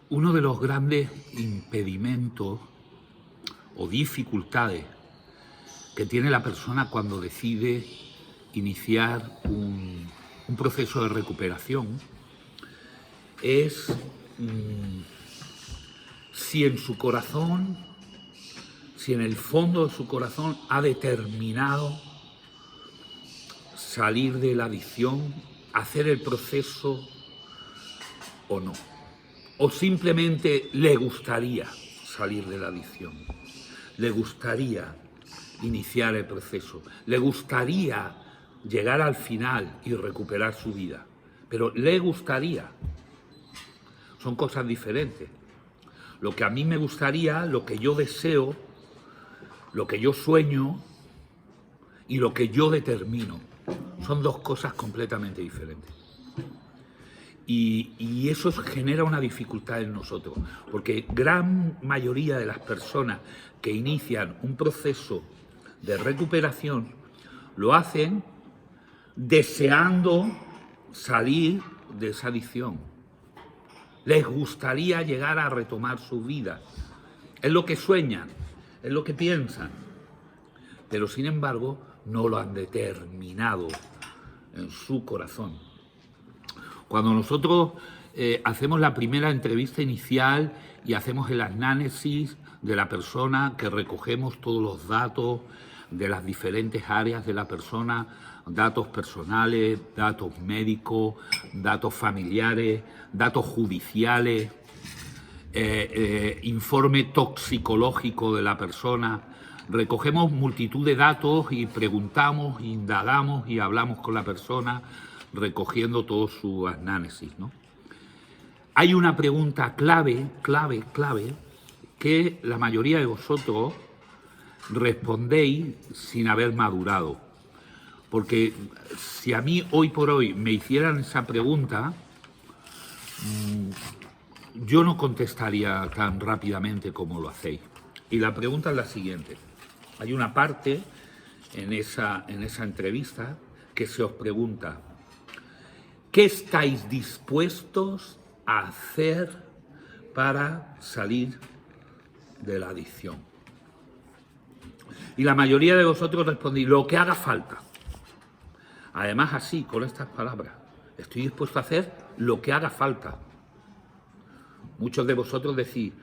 Uno de los grandes impedimentos o dificultades que tiene la persona cuando decide iniciar un proceso de recuperación es si en su corazón, si en el fondo de su corazón ha determinado salir de la adicción, hacer el proceso o no. O simplemente le gustaría salir de la adicción, le gustaría iniciar el proceso, le gustaría llegar al final y recuperar su vida, pero le gustaría. Son cosas diferentes. Lo que a mí me gustaría, lo que yo deseo, lo que yo sueño y lo que yo determino, son dos cosas completamente diferentes. Y eso genera una dificultad en nosotros, porque gran mayoría de las personas que inician un proceso de recuperación lo hacen deseando salir de esa adicción. Les gustaría llegar a retomar su vida. Es lo que sueñan, es lo que piensan, pero sin embargo no lo han determinado en su corazón. Cuando nosotros hacemos la primera entrevista inicial y hacemos el análisis de la persona, que recogemos todos los datos de las diferentes áreas de la persona, datos personales, datos médicos, datos familiares, datos judiciales, informe toxicológico de la persona, recogemos multitud de datos y preguntamos, indagamos y hablamos con la persona, recogiendo todo su análisis, ¿no? Hay una pregunta clave, que la mayoría de vosotros respondéis sin haber madurado. Porque si a mí hoy por hoy me hicieran esa pregunta, yo no contestaría tan rápidamente como lo hacéis. Y la pregunta es la siguiente. Hay una parte en esa entrevista que se os pregunta: ¿qué estáis dispuestos a hacer para salir de la adicción? Y la mayoría de vosotros respondéis: lo que haga falta. Además, así, con estas palabras: estoy dispuesto a hacer lo que haga falta. Muchos de vosotros decís: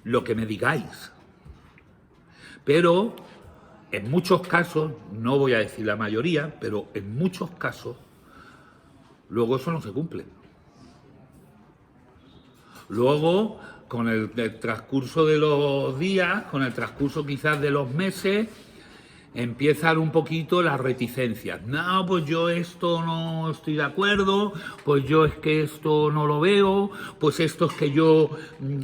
lo que me digáis. Pero en muchos casos, no voy a decir la mayoría, pero en muchos casos, luego eso no se cumple. Luego, con el transcurso de los días, con el transcurso quizás de los meses, empiezan un poquito las reticencias. No, pues yo esto no estoy de acuerdo, pues yo es que esto no lo veo, pues esto es que yo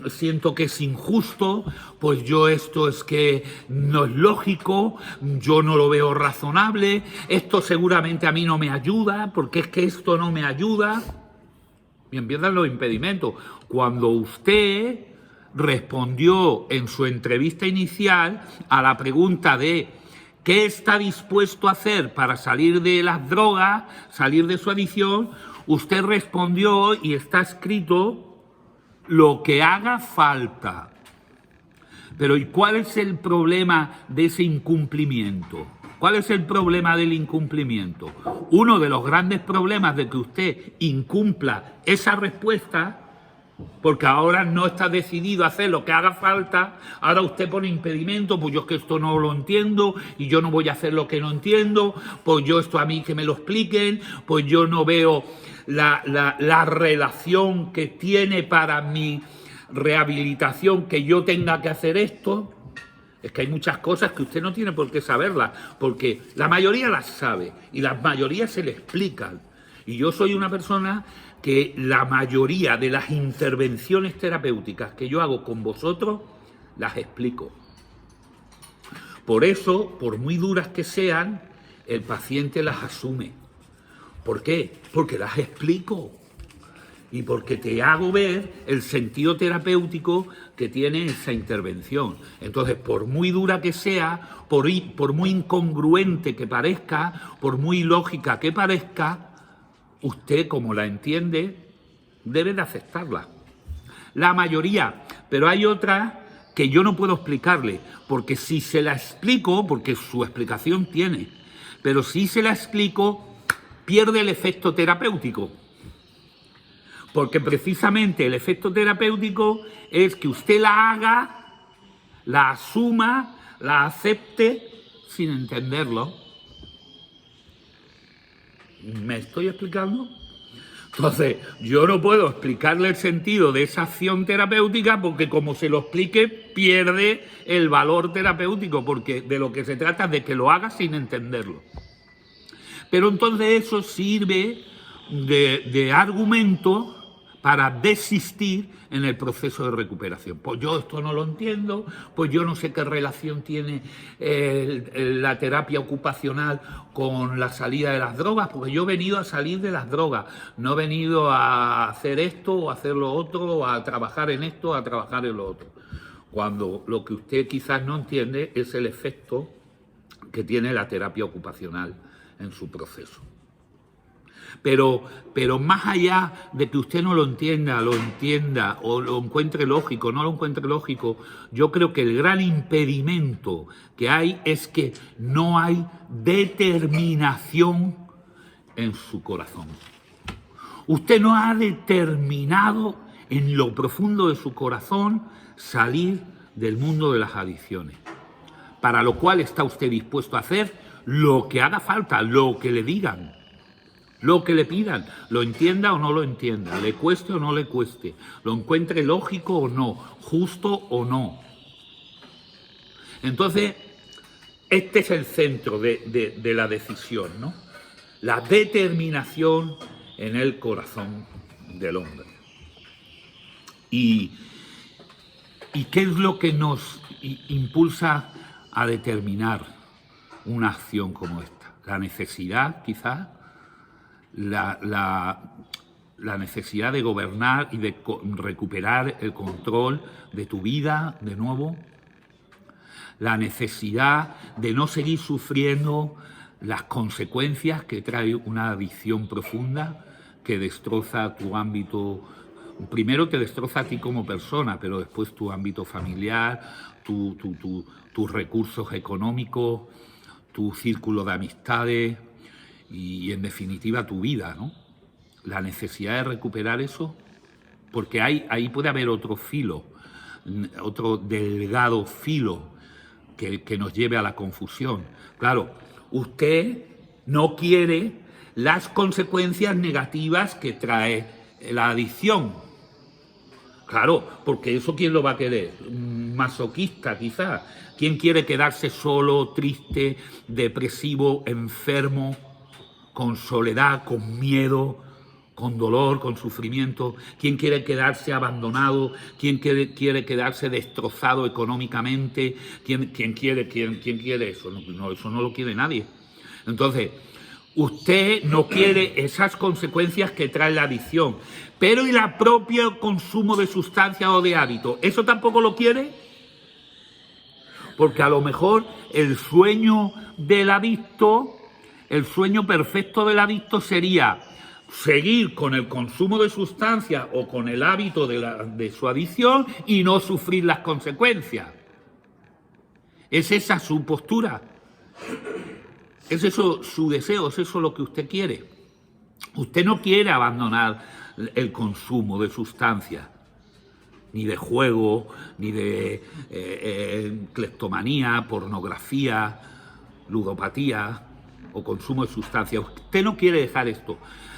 siento que es injusto, pues yo esto es que no es lógico, yo no lo veo razonable, esto seguramente a mí no me ayuda, porque es que esto no me ayuda. Y empiezan los impedimentos. Cuando usted respondió en su entrevista inicial a la pregunta de ¿qué está dispuesto a hacer para salir de las drogas, salir de su adicción?, usted respondió, y está escrito, lo que haga falta. Pero ¿y cuál es el problema de ese incumplimiento? ¿Cuál es el problema del incumplimiento? Uno de los grandes problemas de que usted incumpla esa respuesta, porque ahora no está decidido a hacer lo que haga falta, ahora usted pone impedimento, pues yo es que esto no lo entiendo y yo no voy a hacer lo que no entiendo, pues yo esto a mí que me lo expliquen, pues yo no veo la relación que tiene para mi rehabilitación que yo tenga que hacer esto. Es que hay muchas cosas que usted no tiene por qué saberlas, porque la mayoría las sabe y la mayoría se le explican. Y yo soy una persona que la mayoría de las intervenciones terapéuticas que yo hago con vosotros, las explico. Por eso, por muy duras que sean, el paciente las asume. ¿Por qué? Porque las explico. Y porque te hago ver el sentido terapéutico que tiene esa intervención. Entonces, por muy dura que sea, por muy incongruente que parezca, por muy lógica que parezca, usted, como la entiende, debe de aceptarla. La mayoría, pero hay otras que yo no puedo explicarle, porque si se la explico, porque su explicación tiene, pero si se la explico, pierde el efecto terapéutico. Porque precisamente el efecto terapéutico es que usted la haga, la asuma, la acepte sin entenderlo. ¿Me estoy explicando? Entonces, yo no puedo explicarle el sentido de esa acción terapéutica porque como se lo explique, pierde el valor terapéutico, porque de lo que se trata es de que lo haga sin entenderlo. Pero entonces eso sirve de argumento para desistir en el proceso de recuperación. Pues yo esto no lo entiendo, pues yo no sé qué relación tiene la terapia ocupacional con la salida de las drogas, porque yo he venido a salir de las drogas, no he venido a hacer esto o a hacer lo otro, o a trabajar en esto o a trabajar en lo otro. Cuando lo que usted quizás no entiende es el efecto que tiene la terapia ocupacional en su proceso. Pero más allá de que usted no lo entienda o lo encuentre lógico, no lo encuentre lógico, yo creo que el gran impedimento que hay es que no hay determinación en su corazón. Usted no ha determinado en lo profundo de su corazón salir del mundo de las adicciones, para lo cual está usted dispuesto a hacer lo que haga falta, lo que le digan, lo que le pidan, lo entienda o no lo entienda, le cueste o no le cueste, lo encuentre lógico o no, justo o no. Entonces, este es el centro de la decisión, ¿no? La determinación en el corazón del hombre. ¿Y qué es lo que nos impulsa a determinar una acción como esta? La necesidad, quizás, la necesidad de gobernar y de recuperar el control de tu vida de nuevo, la necesidad de no seguir sufriendo las consecuencias que trae una adicción profunda que destroza tu ámbito. Primero te destroza a ti como persona, pero después tu ámbito familiar, tus recursos económicos, tu círculo de amistades y en definitiva tu vida, ¿no? La necesidad de recuperar eso, porque ahí puede haber otro filo, otro delgado filo que nos lleve a la confusión. Claro, usted no quiere las consecuencias negativas que trae la adicción. Claro, porque eso ¿quién lo va a querer? Masoquista, quizás. ¿Quién quiere quedarse solo, triste, depresivo, enfermo, con soledad, con miedo, con dolor, con sufrimiento? ¿Quién quiere quedarse abandonado? ¿Quién quiere quedarse destrozado económicamente? ¿Quién quiere eso? No, eso no lo quiere nadie. Entonces, usted no quiere esas consecuencias que trae la adicción, pero ¿y el propio consumo de sustancias o de hábitos? ¿Eso tampoco lo quiere? Porque a lo mejor el sueño del adicto, el sueño perfecto del adicto sería seguir con el consumo de sustancias o con el hábito de su adicción y no sufrir las consecuencias. ¿Es esa su postura? ¿Es eso su deseo? ¿Es eso lo que usted quiere? Usted no quiere abandonar el consumo de sustancias, ni de juego, ni de cleptomanía, pornografía, ludopatía o consumo de sustancias. Usted no quiere dejar esto.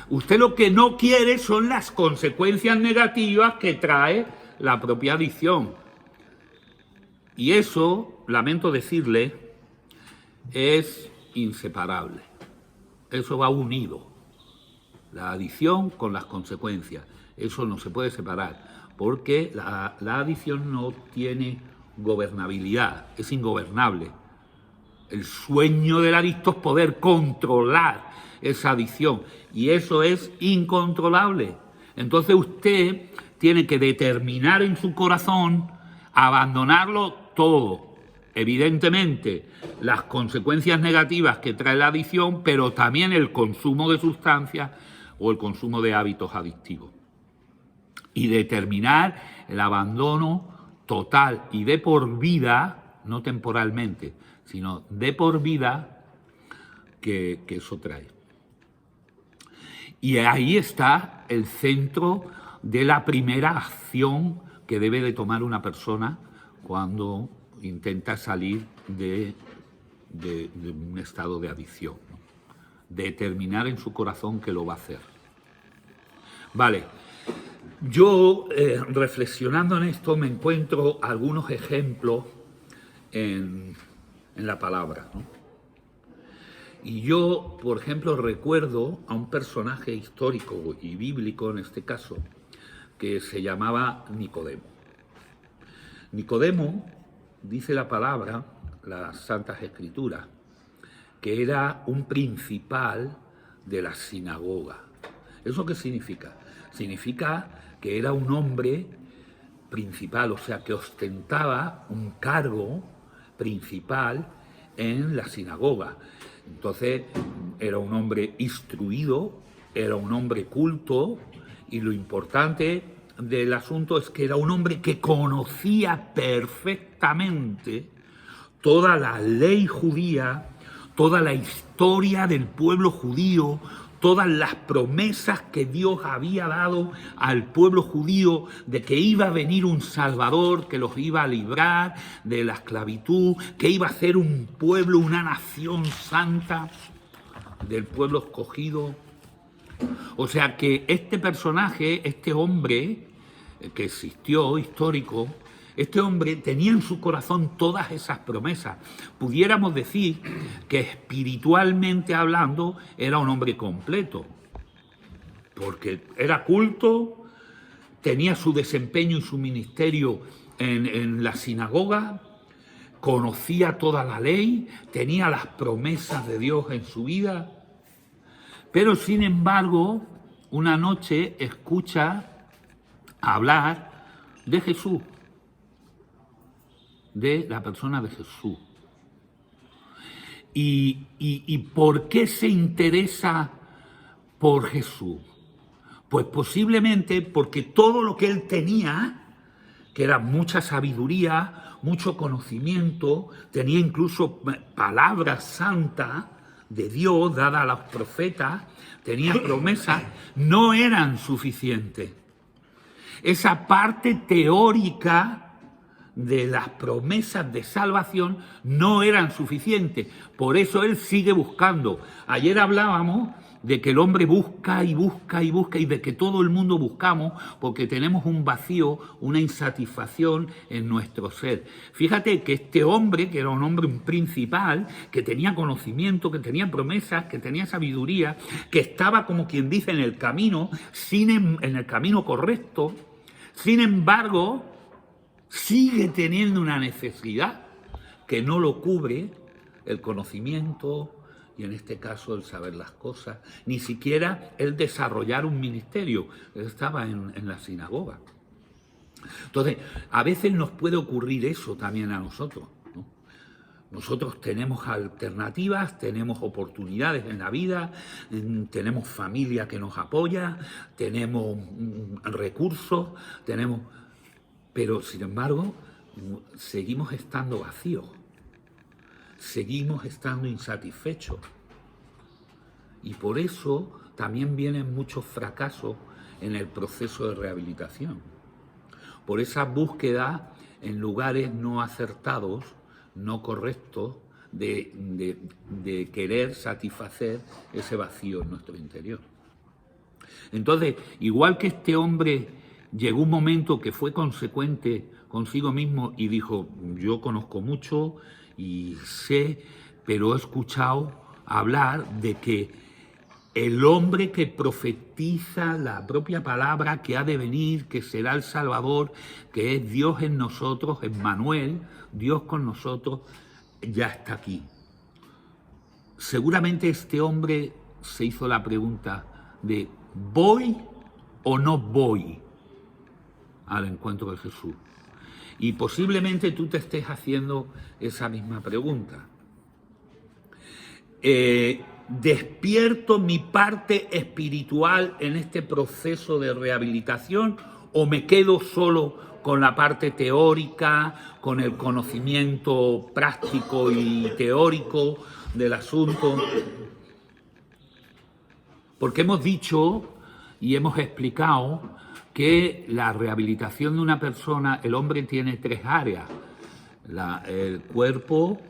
Usted lo que no quiere son las consecuencias negativas que trae la propia adicción. Y eso, lamento decirle, es inseparable. Eso va unido. La adicción con las consecuencias. Eso no se puede separar, porque la adicción no tiene gobernabilidad, es ingobernable. El sueño del adicto es poder controlar esa adicción y eso es incontrolable. Entonces usted tiene que determinar en su corazón abandonarlo todo. Evidentemente, las consecuencias negativas que trae la adicción, pero también el consumo de sustancias o el consumo de hábitos adictivos. y determinar el abandono total y de por vida, no temporalmente, sino de por vida que eso trae. Y ahí está el centro de la primera acción que debe de tomar una persona cuando intenta salir de un estado de adicción, ¿no? Determinar en su corazón que lo va a hacer. Vale, yo reflexionando en esto me encuentro algunos ejemplos en la palabra, ¿no? Y yo, por ejemplo, recuerdo a un personaje histórico y bíblico en este caso, que se llamaba Nicodemo. Nicodemo, dice la palabra, las Santas Escrituras, que era un principal de la sinagoga. ¿Eso qué significa? Significa que era un hombre principal, o sea, que ostentaba un cargo principal en la sinagoga. Entonces, era un hombre instruido, era un hombre culto, y lo importante del asunto es que era un hombre que conocía perfectamente toda la ley judía, toda la historia del pueblo judío, todas las promesas que Dios había dado al pueblo judío de que iba a venir un Salvador que los iba a librar de la esclavitud, que iba a ser un pueblo, una nación santa del pueblo escogido. O sea que este personaje, este hombre que existió, histórico, este hombre tenía en su corazón todas esas promesas. Pudiéramos decir que espiritualmente hablando era un hombre completo, porque era culto, tenía su desempeño y su ministerio en la sinagoga, conocía toda la ley, tenía las promesas de Dios en su vida, pero sin embargo, una noche escucha hablar de Jesús, de la persona de Jesús. ¿Y por qué se interesa por Jesús? Pues posiblemente porque todo lo que él tenía, que era mucha sabiduría, mucho conocimiento, tenía incluso palabras santas de Dios dadas a los profetas, tenía promesas, no eran suficientes. Esa parte teórica de las promesas de salvación no eran suficientes. Por eso él sigue buscando. Ayer hablábamos de que el hombre busca y busca y busca, y de que todo el mundo buscamos porque tenemos un vacío, una insatisfacción en nuestro ser. Fíjate que este hombre, que era un hombre principal, que tenía conocimiento, que tenía promesas, que tenía sabiduría, que estaba, como quien dice, en el camino, en el camino correcto, sin embargo, sigue teniendo una necesidad que no lo cubre el conocimiento y en este caso el saber las cosas, ni siquiera el desarrollar un ministerio. Él estaba en la sinagoga. Entonces, a veces nos puede ocurrir eso también a nosotros, ¿no? Nosotros tenemos alternativas, tenemos oportunidades en la vida, tenemos familia que nos apoya, tenemos recursos, pero sin embargo seguimos estando vacíos, seguimos estando insatisfechos. Y por eso también vienen muchos fracasos en el proceso de rehabilitación. Por esa búsqueda en lugares no acertados, no correctos, de querer satisfacer ese vacío en nuestro interior. Entonces, igual que este hombre llegó un momento que fue consecuente consigo mismo y dijo, yo conozco mucho y sé, pero he escuchado hablar de que el hombre que profetiza la propia palabra que ha de venir, que será el Salvador, que es Dios en nosotros, Emmanuel, Dios con nosotros, ya está aquí. Seguramente este hombre se hizo la pregunta de ¿voy o no voy al encuentro de Jesús? Y posiblemente tú te estés haciendo esa misma pregunta. ¿Despierto mi parte espiritual en este proceso de rehabilitación ¿O me quedo solo con la parte teórica, con el conocimiento práctico y teórico del asunto? Porque hemos dicho y hemos explicado que la rehabilitación de una persona, el hombre tiene 3 áreas: el cuerpo,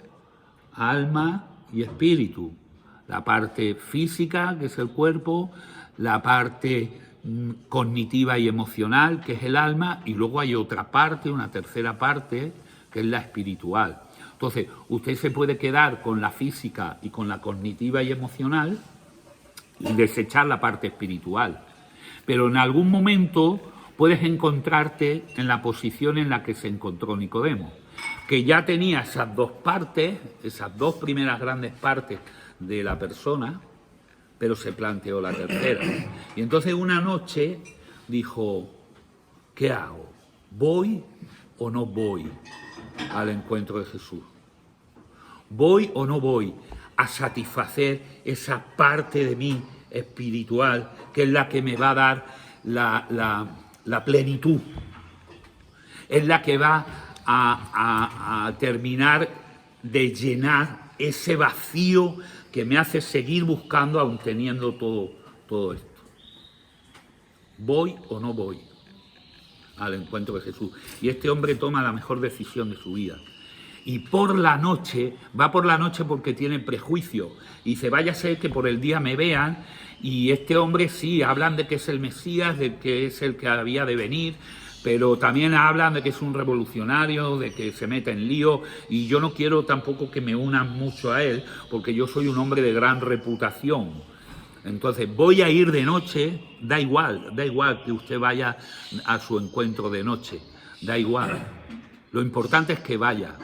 alma y espíritu. La parte física, que es el cuerpo, la parte cognitiva y emocional, que es el alma, y luego hay otra parte, una tercera parte, que es la espiritual. Entonces, usted se puede quedar con la física y con la cognitiva y emocional y desechar la parte espiritual. Pero en algún momento puedes encontrarte en la posición en la que se encontró Nicodemo, que ya tenía esas 2 partes, esas 2 primeras grandes partes de la persona, pero se planteó la tercera. Y entonces una noche dijo, ¿qué hago? ¿Voy o no voy al encuentro de Jesús? ¿Voy o no voy a satisfacer esa parte de mí espiritual que es la que me va a dar la plenitud? Es la que va a terminar de llenar ese vacío que me hace seguir buscando aun teniendo todo esto. ¿Voy o no voy al encuentro de Jesús? Y este hombre toma la mejor decisión de su vida. Y por la noche, va por la noche porque tiene prejuicio. Y dice, vaya a ser que por el día me vean. Y este hombre sí, hablan de que es el Mesías, de que es el que había de venir, pero también hablan de que es un revolucionario, de que se mete en lío, y yo no quiero tampoco que me unan mucho a él, porque yo soy un hombre de gran reputación. Entonces, voy a ir de noche, da igual que usted vaya a su encuentro de noche, da igual. Lo importante es que vaya.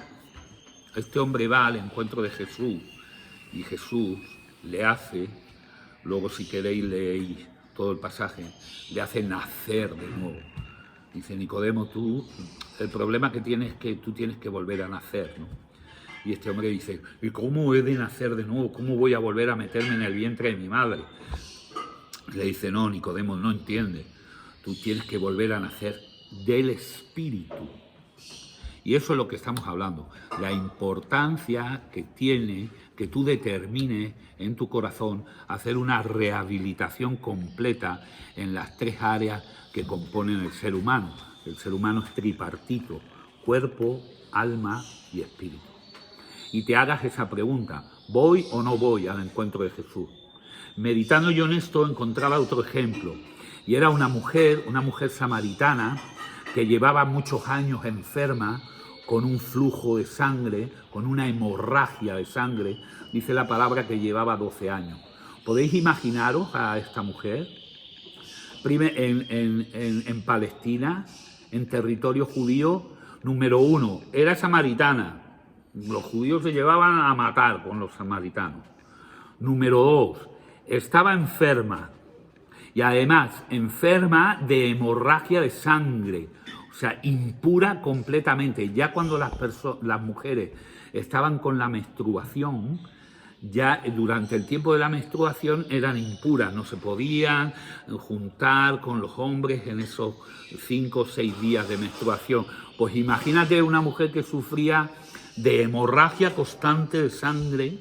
Este hombre va al encuentro de Jesús, y Jesús le hace, luego si queréis leéis todo el pasaje, le hace nacer de nuevo. Dice, Nicodemo, el problema que tienes es que tú tienes que volver a nacer, ¿no? Y este hombre dice, ¿y cómo he de nacer de nuevo? ¿Cómo voy a volver a meterme en el vientre de mi madre? Le dice, no, Nicodemo, no entiendes. Tú tienes que volver a nacer del Espíritu. Y eso es lo que estamos hablando, la importancia que tiene que tú determines en tu corazón hacer una rehabilitación completa en las 3 áreas que componen el ser humano. El ser humano es tripartito, cuerpo, alma y espíritu. Y te hagas esa pregunta, ¿voy o no voy al encuentro de Jesús? Meditando yo en esto encontraba otro ejemplo, y era una mujer samaritana que llevaba muchos años enferma, con un flujo de sangre, con una hemorragia de sangre, dice la palabra que llevaba 12 años. ¿Podéis imaginaros a esta mujer? En Palestina, en territorio judío, número 1, era samaritana. Los judíos se llevaban a matar con los samaritanos. Número 2, estaba enferma, y además enferma de hemorragia de sangre, o sea, impura completamente. Ya cuando las mujeres estaban con la menstruación, ya durante el tiempo de la menstruación eran impuras, no se podían juntar con los hombres en esos 5 o 6 días de menstruación. Pues imagínate una mujer que sufría de hemorragia constante de sangre,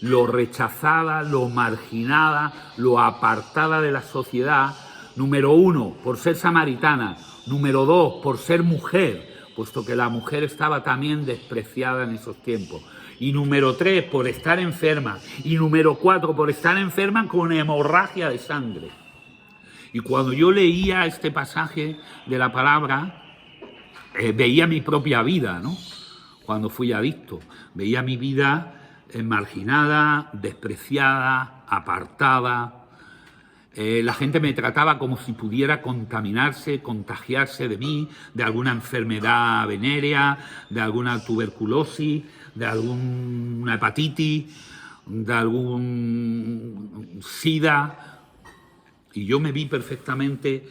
lo rechazada, lo marginada, lo apartada de la sociedad. Número 1, por ser samaritana. Número 2, por ser mujer, puesto que la mujer estaba también despreciada en esos tiempos. Y número 3, por estar enferma. Y número 4, por estar enferma con hemorragia de sangre. Y cuando yo leía este pasaje de la palabra, veía mi propia vida, ¿no? Cuando fui adicto, veía mi vida marginada, despreciada, apartada. La gente me trataba como si pudiera contaminarse, contagiarse de mí, de alguna enfermedad venérea, de alguna tuberculosis, de alguna hepatitis, de algún sida. Y yo me vi perfectamente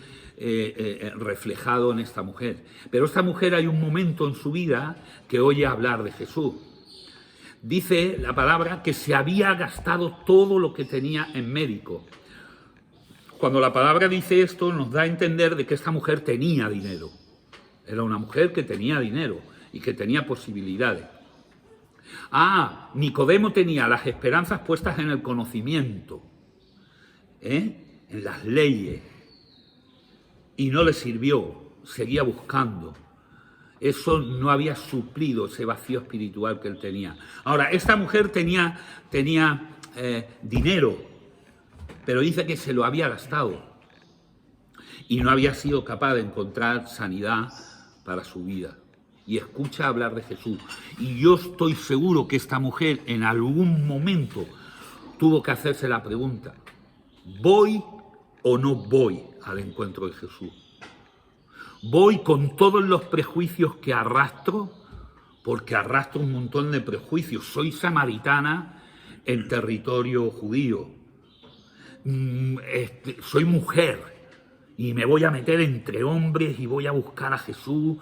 reflejado en esta mujer. Pero esta mujer hay un momento en su vida que oye hablar de Jesús. Dice la palabra que se había gastado todo lo que tenía en médico. cuando la palabra dice esto, nos da a entender de que esta mujer tenía dinero. Era una mujer que tenía dinero y que tenía posibilidades. Nicodemo tenía las esperanzas puestas en el conocimiento, en las leyes, y no le sirvió, seguía buscando. Eso no había suplido ese vacío espiritual que él tenía. Ahora, esta mujer tenía dinero, pero dice que se lo había gastado y no había sido capaz de encontrar sanidad para su vida. Y escucha hablar de Jesús. Y yo estoy seguro que esta mujer en algún momento tuvo que hacerse la pregunta: ¿voy o no voy al encuentro de Jesús? ¿Voy con todos los prejuicios que arrastro? Porque arrastro un montón de prejuicios. Soy samaritana en territorio judío. Soy mujer y me voy a meter entre hombres y voy a buscar a Jesús.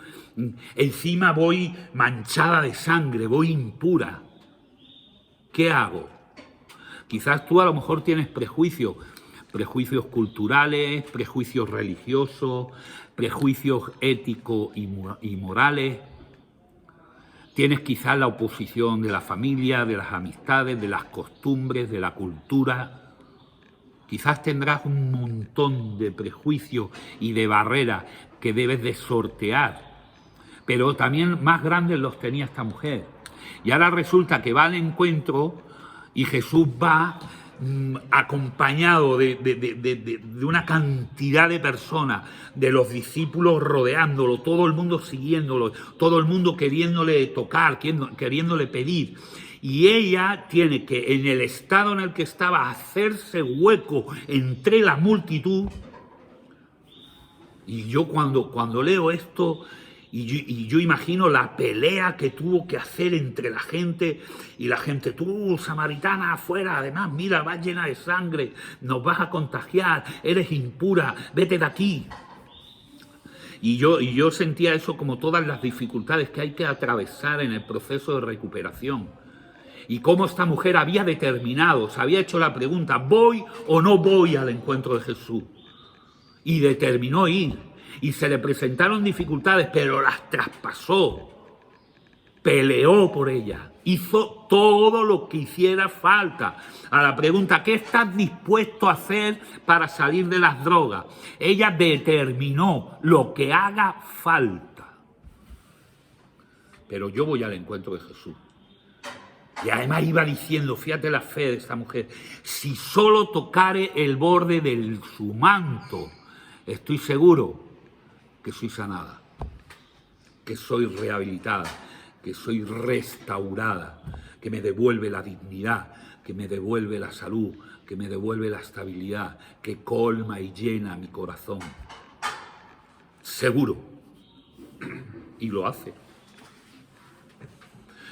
Encima voy manchada de sangre, voy impura. ¿Qué hago? Quizás tú a lo mejor tienes prejuicios culturales, prejuicios religiosos, prejuicios éticos y morales. Tienes quizás la oposición de la familia, de las amistades, de las costumbres, de la cultura. Quizás tendrás un montón de prejuicios y de barreras que debes de sortear, pero también más grandes los tenía esta mujer. Y ahora resulta que va al encuentro y Jesús va acompañado de una cantidad de personas, de los discípulos rodeándolo, todo el mundo siguiéndolo, todo el mundo queriéndole tocar, queriéndole pedir. Y ella tiene que, en el estado en el que estaba, hacerse hueco entre la multitud. Y yo cuando leo esto, y yo imagino la pelea que tuvo que hacer entre la gente, y la gente: tú, samaritana, afuera, además, mira, vas llena de sangre, nos vas a contagiar, eres impura, vete de aquí. Y yo sentía eso como todas las dificultades que hay que atravesar en el proceso de recuperación. Y cómo esta mujer había determinado, se había hecho la pregunta: ¿voy o no voy al encuentro de Jesús? Y determinó ir. Y se le presentaron dificultades, pero las traspasó. Peleó por ella. Hizo todo lo que hiciera falta. A la pregunta: ¿qué estás dispuesto a hacer para salir de las drogas? Ella determinó lo que haga falta. Pero yo voy al encuentro de Jesús. Y además iba diciendo, fíjate la fe de esta mujer: si solo tocare el borde de su manto, estoy seguro que soy sanada, que soy rehabilitada, que soy restaurada, que me devuelve la dignidad, que me devuelve la salud, que me devuelve la estabilidad, que colma y llena mi corazón. Seguro. Y lo hace.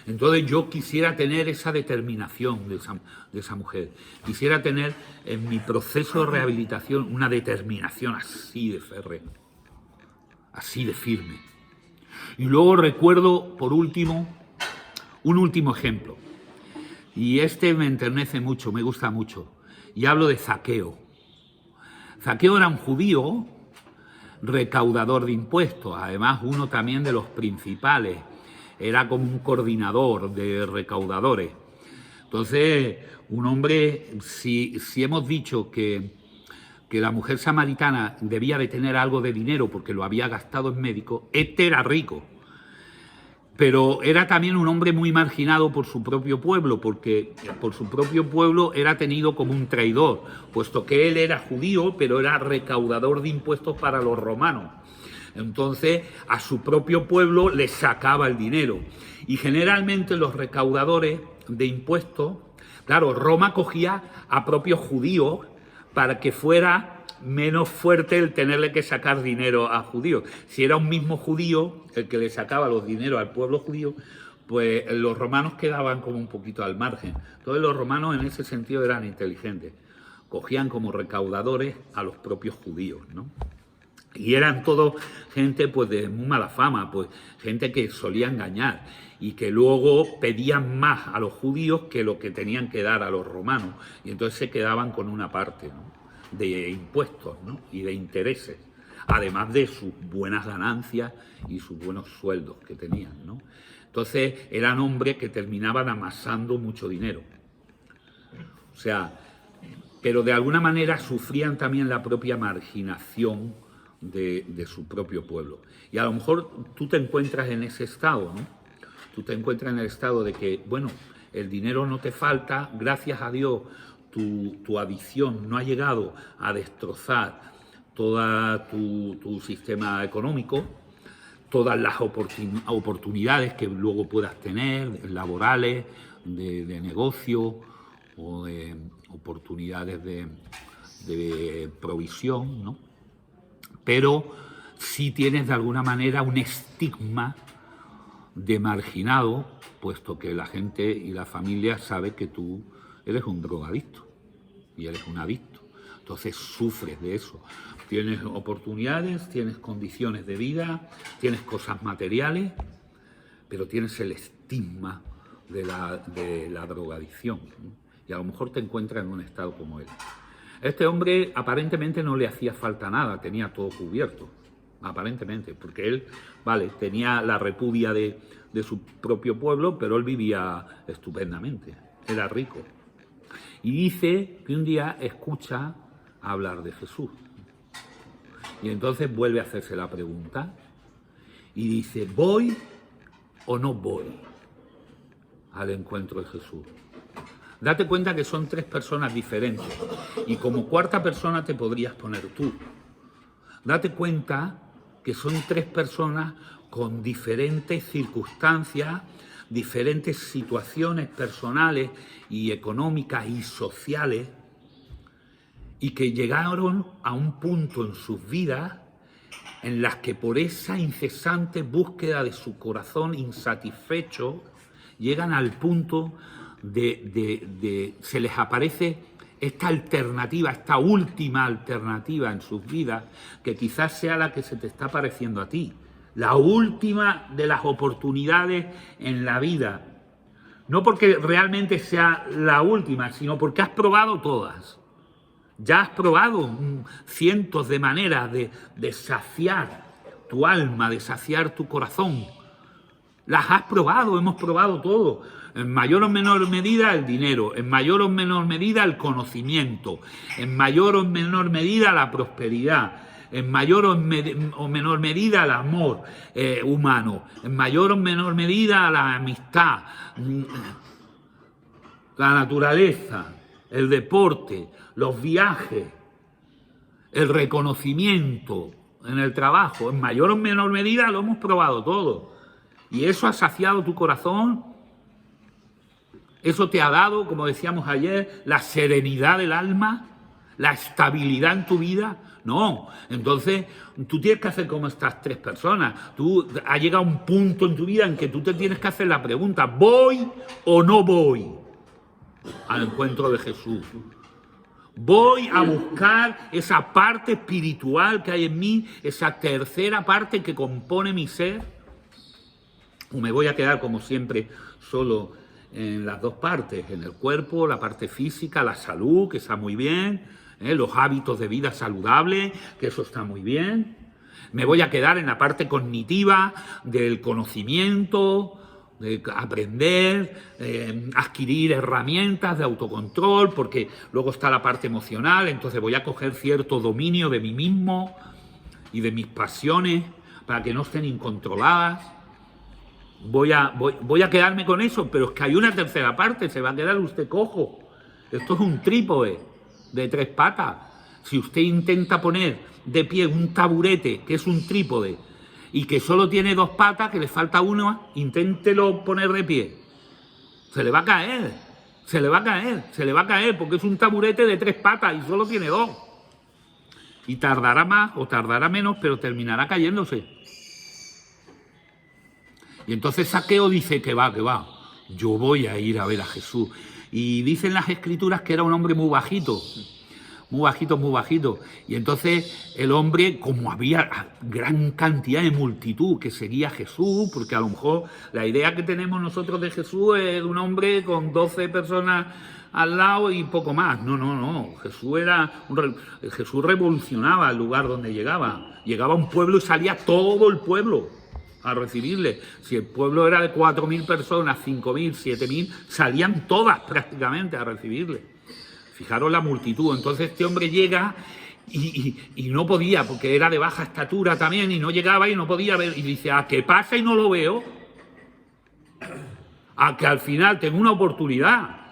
Entonces yo quisiera tener esa determinación de esa mujer. Quisiera tener en mi proceso de rehabilitación una determinación así de férrea, así de firme. Y luego recuerdo, por último, un último ejemplo. Y este me enternece mucho, me gusta mucho. Y hablo de Zaqueo. Zaqueo era un judío recaudador de impuestos, además uno también de los principales. Era como un coordinador de recaudadores. Entonces, un hombre, si hemos dicho que la mujer samaritana debía de tener algo de dinero porque lo había gastado en médico, este era rico. Pero era también un hombre muy marginado por su propio pueblo, porque por su propio pueblo era tenido como un traidor, puesto que él era judío, pero era recaudador de impuestos para los romanos. Entonces, a su propio pueblo le sacaba el dinero. Y generalmente los recaudadores de impuestos, claro, Roma cogía a propios judíos para que fuera menos fuerte el tenerle que sacar dinero a judíos. Si era un mismo judío el que le sacaba los dineros al pueblo judío, pues los romanos quedaban como un poquito al margen. Entonces los romanos en ese sentido eran inteligentes. Cogían como recaudadores a los propios judíos, ¿no? Y eran todos gente pues de muy mala fama, pues gente que solía engañar y que luego pedían más a los judíos que lo que tenían que dar a los romanos, y entonces se quedaban con una parte, ¿no? de impuestos, ¿no? Y de intereses, además de sus buenas ganancias y sus buenos sueldos que tenían, ¿no? Entonces eran hombres que terminaban amasando mucho dinero. O sea, pero de alguna manera sufrían también la propia marginación de su propio pueblo. Y a lo mejor tú te encuentras en ese estado, ¿no? Tú te encuentras en el estado de que, bueno, el dinero no te falta, gracias a Dios tu adicción no ha llegado a destrozar todo tu sistema económico, todas las oportunidades que luego puedas tener, laborales, de negocio o de oportunidades de provisión, ¿no? Pero sí tienes de alguna manera un estigma de marginado, puesto que la gente y la familia sabe que tú eres un drogadicto y eres un adicto. Entonces sufres de eso. Tienes oportunidades, tienes condiciones de vida, tienes cosas materiales, pero tienes el estigma de la drogadicción, ¿no? Y a lo mejor te encuentras en un estado como él. Este hombre aparentemente no le hacía falta nada, tenía todo cubierto, aparentemente, porque él, vale, tenía la repudia de su propio pueblo, pero él vivía estupendamente, era rico. Y dice que un día escucha hablar de Jesús. Y entonces vuelve a hacerse la pregunta y dice, ¿voy o no voy al encuentro de Jesús? Date cuenta que son tres personas diferentes y como cuarta persona te podrías poner tú. Date cuenta que son tres personas con diferentes circunstancias, diferentes situaciones personales y económicas y sociales, y que llegaron a un punto en sus vidas en las que por esa incesante búsqueda de su corazón insatisfecho llegan al punto se les aparece esta alternativa, esta última alternativa en sus vidas, que quizás sea la que se te está apareciendo a ti, la última de las oportunidades en la vida. No porque realmente sea la última, sino porque has probado todas. Ya has probado cientos de maneras de saciar tu alma, de saciar tu corazón. Las has probado, hemos probado todo. En mayor o menor medida el dinero, en mayor o menor medida el conocimiento, en mayor o menor medida la prosperidad, en mayor o menor medida el amor humano, en mayor o menor medida la amistad, la naturaleza, el deporte, los viajes, el reconocimiento en el trabajo. En mayor o menor medida lo hemos probado todo. Y eso ha saciado tu corazón, eso te ha dado, como decíamos ayer, la serenidad del alma, la estabilidad en tu vida. No, entonces tú tienes que hacer como estas tres personas. Tú has llegado a un punto en tu vida en que tú te tienes que hacer la pregunta, ¿voy o no voy al encuentro de Jesús? Voy a buscar esa parte espiritual que hay en mí, esa tercera parte que compone mi ser, o me voy a quedar como siempre solo en las dos partes, en el cuerpo, la parte física, la salud, que está muy bien, los hábitos de vida saludables, que eso está muy bien. Me voy a quedar en la parte cognitiva del conocimiento, de aprender, adquirir herramientas de autocontrol, porque luego está la parte emocional, entonces voy a coger cierto dominio de mí mismo y de mis pasiones para que no estén incontroladas. Voy a quedarme con eso, pero es que hay una tercera parte, se va a quedar usted cojo. Esto es un trípode de tres patas. Si usted intenta poner de pie un taburete, que es un trípode, y que solo tiene dos patas, que le falta una, inténtelo poner de pie. Se le va a caer, se le va a caer, se le va a caer, porque es un taburete de tres patas y solo tiene dos. Y tardará más o tardará menos, pero terminará cayéndose. Y entonces Zaqueo dice que va, yo voy a ir a ver a Jesús. Y dicen las Escrituras que era un hombre muy bajito. Y entonces el hombre, como había gran cantidad de multitud que seguía a Jesús, porque a lo mejor la idea que tenemos nosotros de Jesús es un hombre con 12 personas al lado y poco más. No, no, no. Jesús revolucionaba el lugar donde llegaba. Llegaba a un pueblo y salía todo el pueblo a recibirle. Si el pueblo era de 4.000 personas, 5.000, 7.000, salían todas prácticamente a recibirle. Fijaros la multitud. Entonces este hombre llega y no podía, porque era de baja estatura también, y no llegaba y no podía ver. Y dice, ¿a qué pasa y no lo veo? A que al final tengo una oportunidad.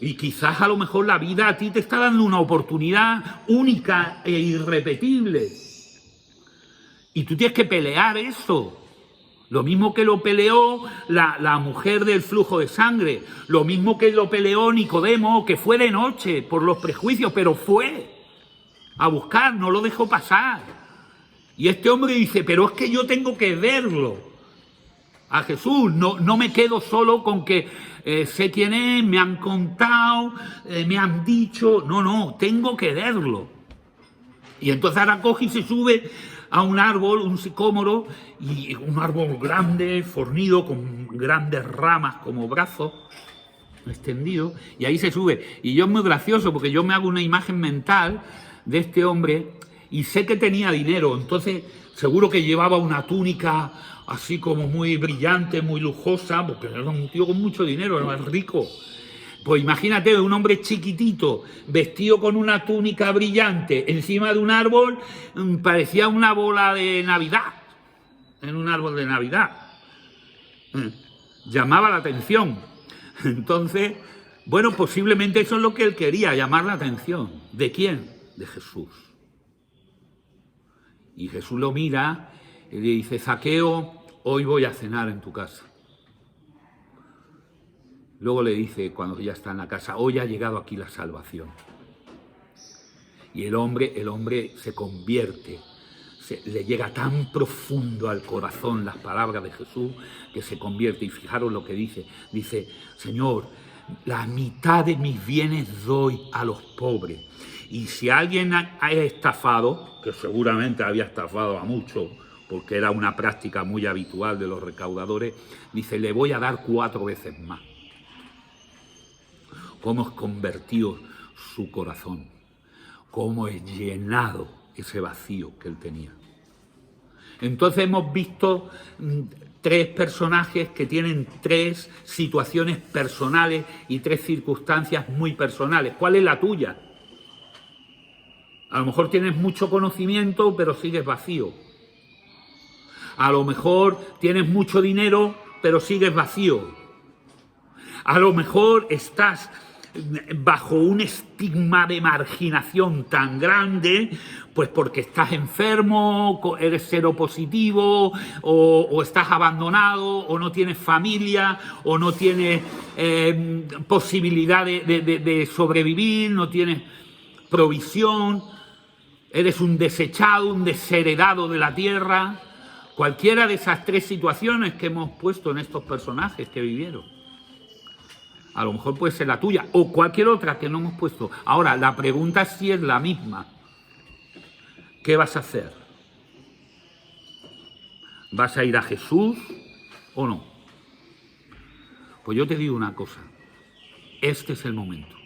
Y quizás a lo mejor la vida a ti te está dando una oportunidad única e irrepetible. Y tú tienes que pelear eso. Lo mismo que lo peleó la mujer del flujo de sangre. Lo mismo que lo peleó Nicodemo, que fue de noche por los prejuicios, pero fue a buscar, no lo dejó pasar. Y este hombre dice, pero es que yo tengo que verlo a Jesús. No me quedo solo con que sé quién es, me han contado, me han dicho. No, tengo que verlo. Y entonces ahora coge y se sube a un árbol, un sicómoro, y un árbol grande, fornido, con grandes ramas como brazos extendidos, y ahí se sube. Y yo es muy gracioso porque yo me hago una imagen mental de este hombre y sé que tenía dinero, entonces seguro que llevaba una túnica así como muy brillante, muy lujosa, porque era un tío con mucho dinero, era rico. Pues imagínate un hombre chiquitito, vestido con una túnica brillante, encima de un árbol, parecía una bola de Navidad, en un árbol de Navidad. Llamaba la atención. Entonces, bueno, posiblemente eso es lo que él quería, llamar la atención. ¿De quién? De Jesús. Y Jesús lo mira y le dice, Zaqueo, hoy voy a cenar en tu casa. Luego le dice, cuando ya está en la casa, hoy ha llegado aquí la salvación. Y el hombre se convierte, le llega tan profundo al corazón las palabras de Jesús que se convierte. Y fijaros lo que dice, Señor, la mitad de mis bienes doy a los pobres. Y si alguien ha estafado, que seguramente había estafado a muchos, porque era una práctica muy habitual de los recaudadores, dice, le voy a dar 4 veces más. Cómo es convertido su corazón, cómo es llenado ese vacío que él tenía. Entonces hemos visto 3 personajes que tienen 3 situaciones personales y 3 circunstancias muy personales. ¿Cuál es la tuya? A lo mejor tienes mucho conocimiento, pero sigues vacío. A lo mejor tienes mucho dinero, pero sigues vacío. A lo mejor estás bajo un estigma de marginación tan grande, pues porque estás enfermo, eres seropositivo, o estás abandonado, o no tienes familia, o no tienes posibilidad de sobrevivir, no tienes provisión, eres un desechado, un desheredado de la tierra. Cualquiera de esas 3 situaciones que hemos puesto en estos personajes que vivieron. A lo mejor puede ser la tuya o cualquier otra que no hemos puesto. Ahora, la pregunta sí es la misma. ¿Qué vas a hacer? ¿Vas a ir a Jesús o no? Pues yo te digo una cosa. Este es el momento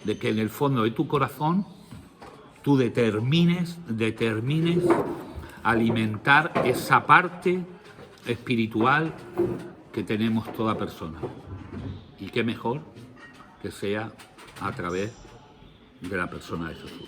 de que en el fondo de tu corazón tú determines alimentar esa parte espiritual que tenemos toda persona. Y qué mejor que sea a través de la persona de Jesús.